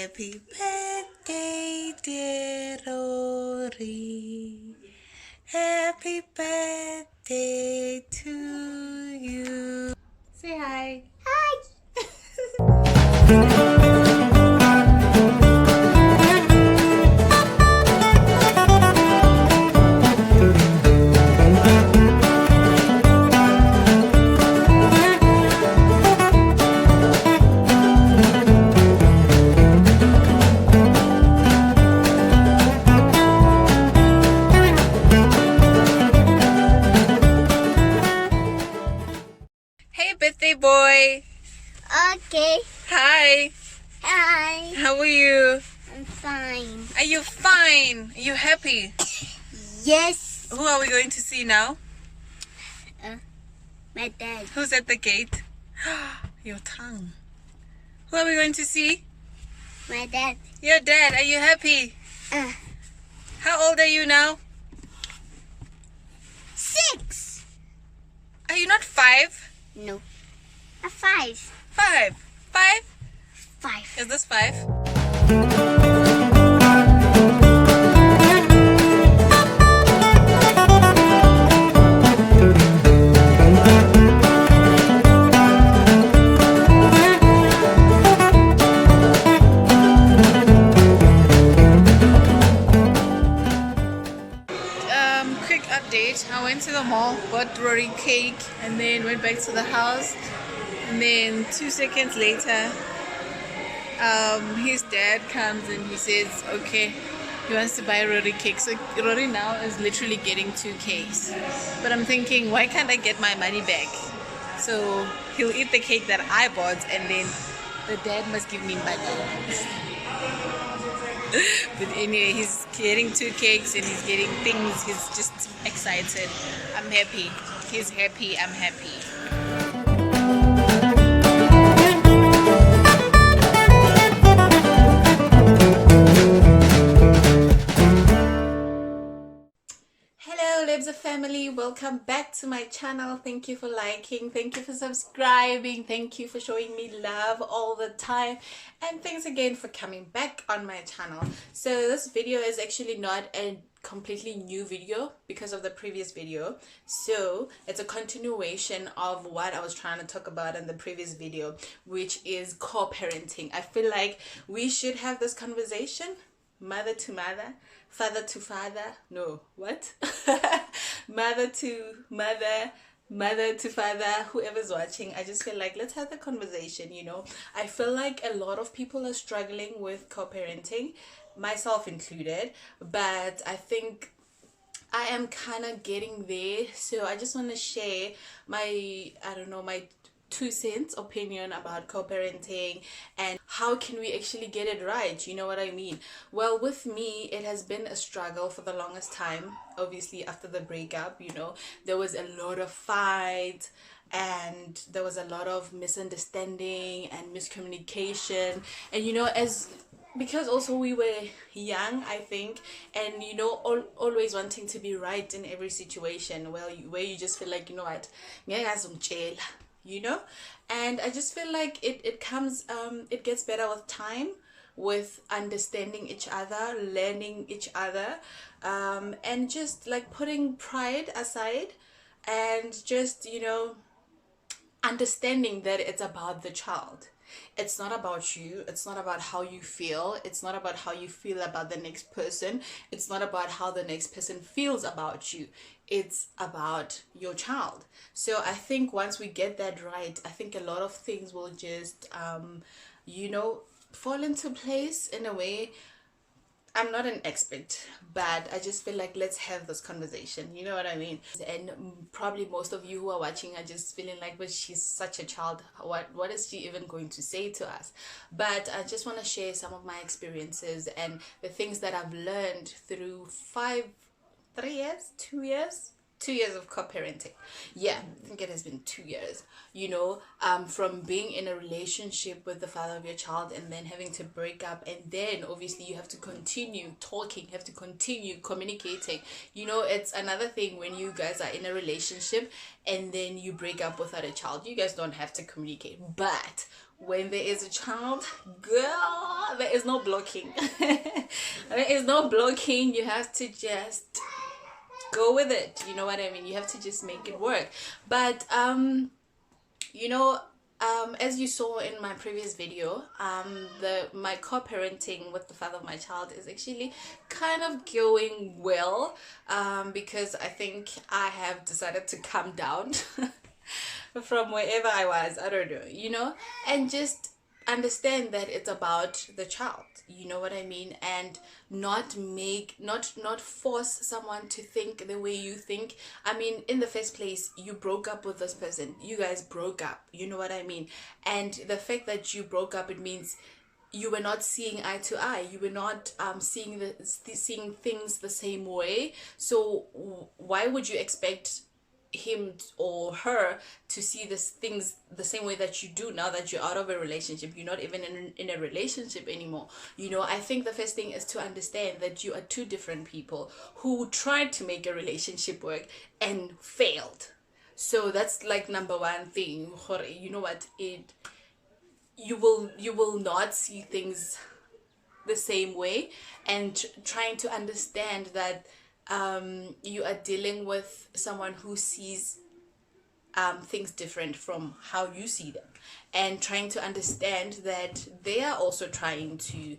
Happy birthday, dear Rory. Happy birthday to you. Say hi. Hey, birthday boy. Okay. Hi. Hi. How are you? I'm fine. Are you fine? Are you happy? Yes. Who are we going to see now? My dad. Who's at the gate? Your tongue. Who are we going to see? My dad. Your dad. Are you happy? Uh, How old are you now? 6. Are you not 5? No. 5. 5. 5? 5. Is this 5? Quick update. I went to the mall, bought Rory cake, and then went back to the house. And then 2 seconds later, his dad comes and he says, okay, he wants to buy Rory cake. So Rory now is literally getting 2 cakes. But I'm thinking, why can't I get my money back? So he'll eat the cake that I bought, and then the dad must give me money. But anyway, he's getting 2 cakes and he's getting things. He's just excited. I'm happy. He's happy. I'm happy. Hello LebZAR family, welcome back to my channel. Thank you for liking, thank you for subscribing, thank you for showing me love all the time, and thanks again for coming back on my channel. So this video is actually not a completely new video because of the previous video, so it's a continuation of what I was trying to talk about in the previous video, which is co-parenting. I feel like we should have this conversation, mother to mother, father to father, no, what? Mother to mother, mother to father, whoever's watching. I just feel like let's have the conversation, you know. I feel like a lot of people are struggling with co-parenting, myself included, but I think I am kind of getting there. So I just want to share my, I don't know, my 2 cents opinion about co-parenting and how can we actually get it right, you know what I mean? Well, with me, it has been a struggle for the longest time. Obviously after the breakup, you know, there was a lot of fight and there was a lot of misunderstanding and miscommunication, and you know, because also we were young, I think, and you know, always wanting to be right in every situation, well, where you just feel like, you know what, you know. And I just feel like it comes it gets better with time, with understanding each other, learning each other, and just like putting pride aside and just, you know, understanding that it's about the child. It's not about you. It's not about how you feel. It's not about how you feel about the next person. It's not about how the next person feels about you. It's about your child. So I think once we get that right, I think a lot of things will just you know, fall into place in a way. I'm not an expert, but I just feel like let's have this conversation, you know what I mean? And probably most of you who are watching are just feeling like, but she's such a child, what is she even going to say to us? But I just want to share some of my experiences and the things that I've learned through 2 years of co-parenting. Yeah, I think it has been 2 years, you know, from being in a relationship with the father of your child and then having to break up, and then obviously you have to continue talking, have to continue communicating. You know, it's another thing when you guys are in a relationship and then you break up without a child. You guys don't have to communicate, but when there is a child, girl, there is no blocking. There is no blocking. You have to just go with it. You know what I mean? You have to just make it work. But you know, as you saw in my previous video, my co-parenting with the father of my child is actually kind of going well, because I think I have decided to calm down from wherever I was, I don't know, you know, and just understand that it's about the child, you know what I mean, and not force someone to think the way you think. I mean, in the first place, you broke up with this person, you guys broke up, you know what I mean, and the fact that you broke up, it means you were not seeing eye to eye, you were not seeing seeing things the same way. So why would you expect him or her to see these things the same way that you do now that you're out of a relationship? You're not even in a relationship anymore, you know. I think the first thing is to understand that you are two different people who tried to make a relationship work and failed. So that's like number one thing. You know what, you will not see things the same way, and trying to understand that you are dealing with someone who sees things different from how you see them, and trying to understand that they are also trying to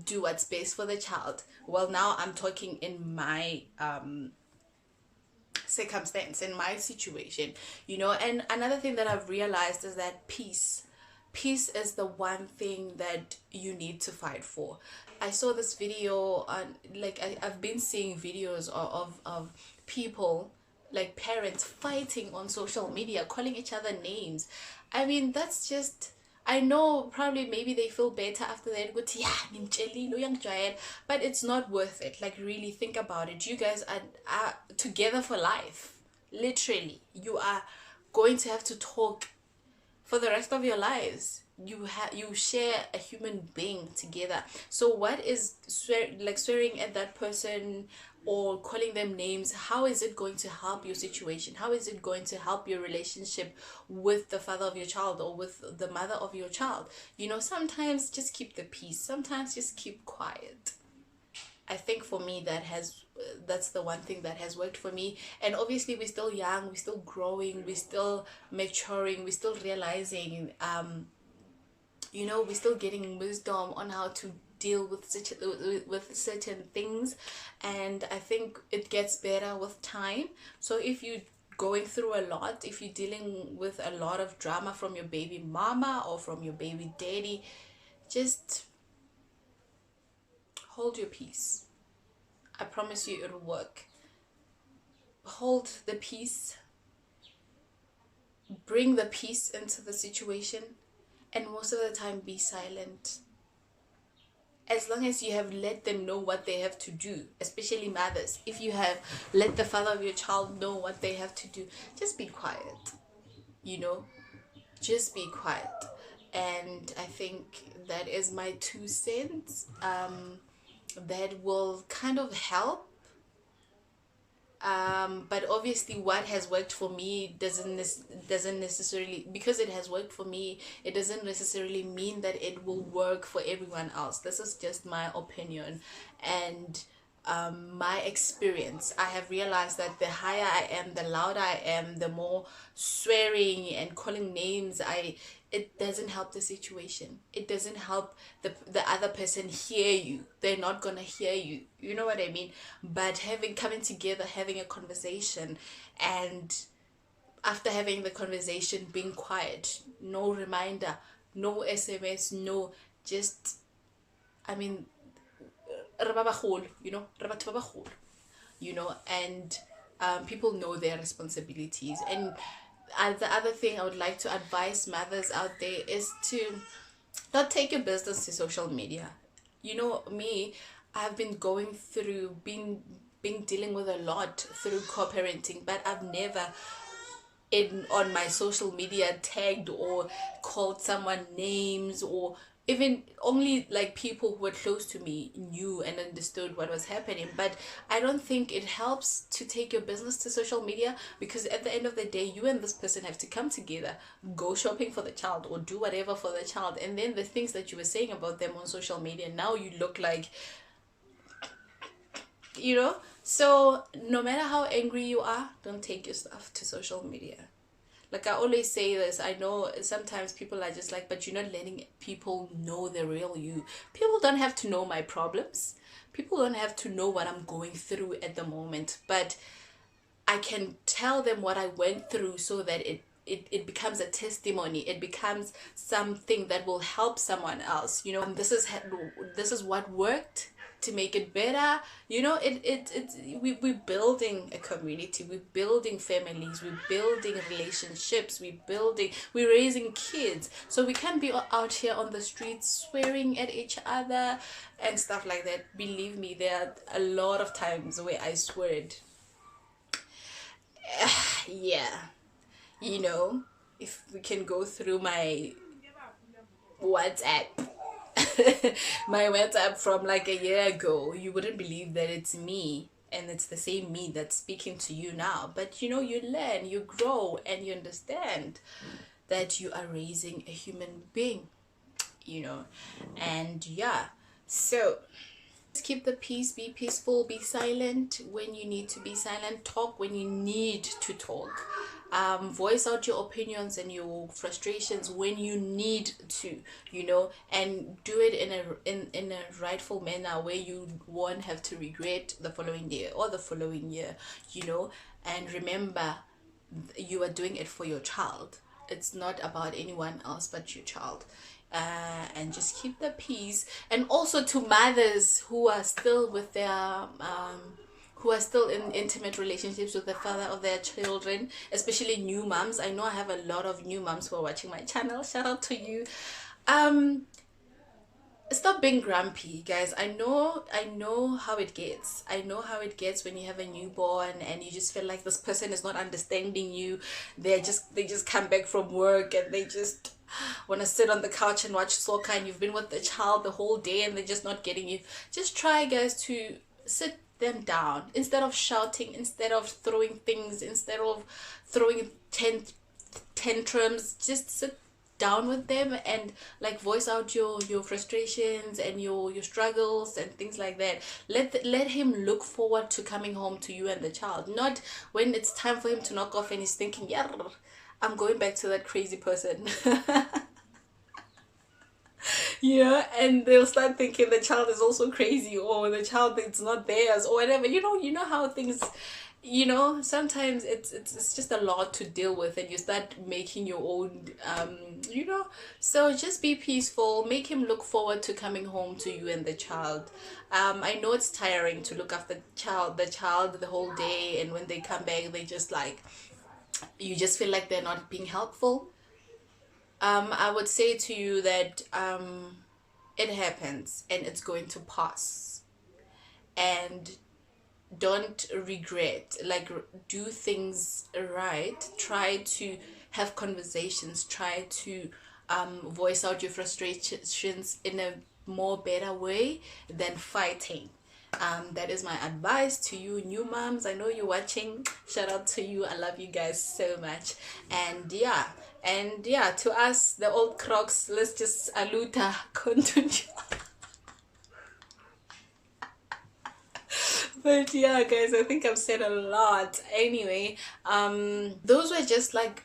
do what's best for the child. Well, now I'm talking in my circumstance, in my situation, you know. And another thing that I've realized is that peace is the one thing that you need to fight for. I saw this video on, like, I've been seeing videos of people, like parents, fighting on social media, calling each other names. I mean, that's just, I know probably maybe they feel better after that, but yeah, but it's not worth it. Like, really think about it. You guys are together for life. Literally, you are going to have to talk for the rest of your lives. You share a human being together. So what is swearing at that person or calling them names, how is it going to help your situation? How is it going to help your relationship with the father of your child or with the mother of your child? You know, sometimes just keep the peace, sometimes just keep quiet. I think for me that's the one thing that has worked for me. And obviously we're still young, we're still growing, we're still maturing, we're still realizing you know, we're still getting wisdom on how to deal with certain things, and I think it gets better with time. So if you're going through a lot, if you're dealing with a lot of drama from your baby mama or from your baby daddy, just hold your peace. I promise you it'll work. Hold the peace, bring the peace into the situation, and most of the time be silent. As long as you have let them know what they have to do, especially mothers, if you have let the father of your child know what they have to do, just be quiet, you know, just be quiet. And I think that is my 2 cents. That will kind of help. But obviously what has worked for me doesn't necessarily, because it has worked for me, it doesn't necessarily mean that it will work for everyone else. This is just my opinion and my experience. I have realized that the higher I am, the louder I am, the more swearing and calling names it doesn't help the situation. It doesn't help the other person hear you. They're not gonna hear you, you know what I mean. But coming together, having a conversation, and after having the conversation, being quiet, no reminder, no SMS, no, just, I mean, you know, and people know their responsibilities. And the other thing I would like to advise mothers out there is to not take your business to social media. You know, me, I've been going through being dealing with a lot through co-parenting, but I've never on my social media tagged or called someone names or even only like people who were close to me knew and understood what was happening. But I don't think it helps to take your business to social media, because at the end of the day, you and this person have to come together, go shopping for the child or do whatever for the child, and then the things that you were saying about them on social media, now you look like, you know. So no matter how angry you are, don't take your stuff to social media. Like I always say this, I know sometimes people are just like, but you're not letting people know the real you. People don't have to know my problems. People don't have to know what I'm going through at the moment. But I can tell them what I went through so that it becomes a testimony. It becomes something that will help someone else. You know, this is what worked to make it better. You know, we're building a community, we're building families, we're building relationships, we're raising kids. So we can't be out here on the streets swearing at each other and stuff like that. Believe me, there are a lot of times where I swear. Yeah, you know, if we can go through my WhatsApp my WhatsApp from like a year ago, you wouldn't believe that it's me, and it's the same me that's speaking to you now. But you know, you learn, you grow, and you understand that you are raising a human being, you know. And yeah, so just keep the peace, be peaceful, be silent when you need to be silent, talk when you need to talk, voice out your opinions and your frustrations when you need to, you know, and do it in a rightful manner where you won't have to regret the following day or the following year, you know. And remember, you are doing it for your child. It's not about anyone else but your child. And just keep the peace. And also to mothers who are still with their who are still in intimate relationships with the father of their children, especially new moms. I know I have a lot of new moms who are watching my channel. Shout out to you. Stop being grumpy, guys. I know how it gets. I know how it gets when you have a newborn and you just feel like this person is not understanding you. They just come back from work and they just want to sit on the couch and watch soccer, and you've been with the child the whole day and they're just not getting you. Just try, guys, to sit them down instead of shouting, instead of throwing things, instead of throwing tantrums. Just sit down with them and like voice out your frustrations and your struggles and things like that. Let him look forward to coming home to you and the child, not when it's time for him to knock off and he's thinking, yeah, I'm going back to that crazy person. Yeah, and they'll start thinking the child is also crazy, or the child it's not theirs, or whatever. You know how things, you know, sometimes it's just a lot to deal with, and you start making your own, you know. So just be peaceful, make him look forward to coming home to you and the child. I know it's tiring to look after the child the whole day, and when they come back they just like, you just feel like they're not being helpful. I would say to you that it happens and it's going to pass, and don't regret. Like, do things right, try to have conversations, try to voice out your frustrations in a more better way than fighting. That is my advice to you new moms. I know you're watching. Shout out to you. I love you guys so much. And yeah, to us the old crocs, let's just aluta continue. But yeah, guys, I think I've said a lot. Anyway, those were just like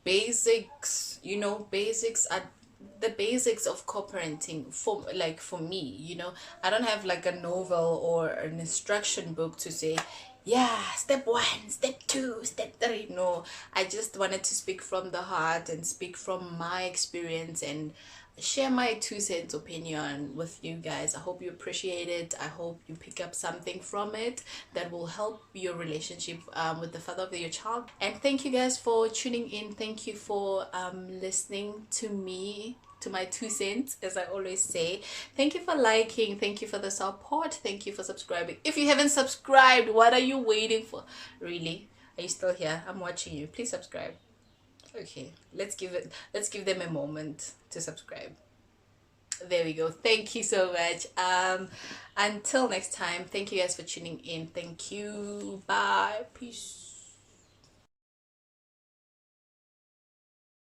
basics, you know. Basics are the basics of co-parenting for me, you know. I don't have like a novel or an instruction book to say, yeah, step 1, step 2, step 3. No, I just wanted to speak from the heart and speak from my experience and share my 2 cents opinion with you guys. I hope you appreciate it. I hope you pick up something from it that will help your relationship with the father of your child. And thank you guys for tuning in. Thank you for listening to me, to my 2 cents, as I always say. Thank you for liking, thank you for the support, thank you for subscribing. If you haven't subscribed, what are you waiting for? Really, are you still here? I'm watching you. Please subscribe. Okay, let's give them a moment to subscribe. There we go. Thank you so much. Until next time, thank you guys for tuning in. Thank you. Bye. Peace.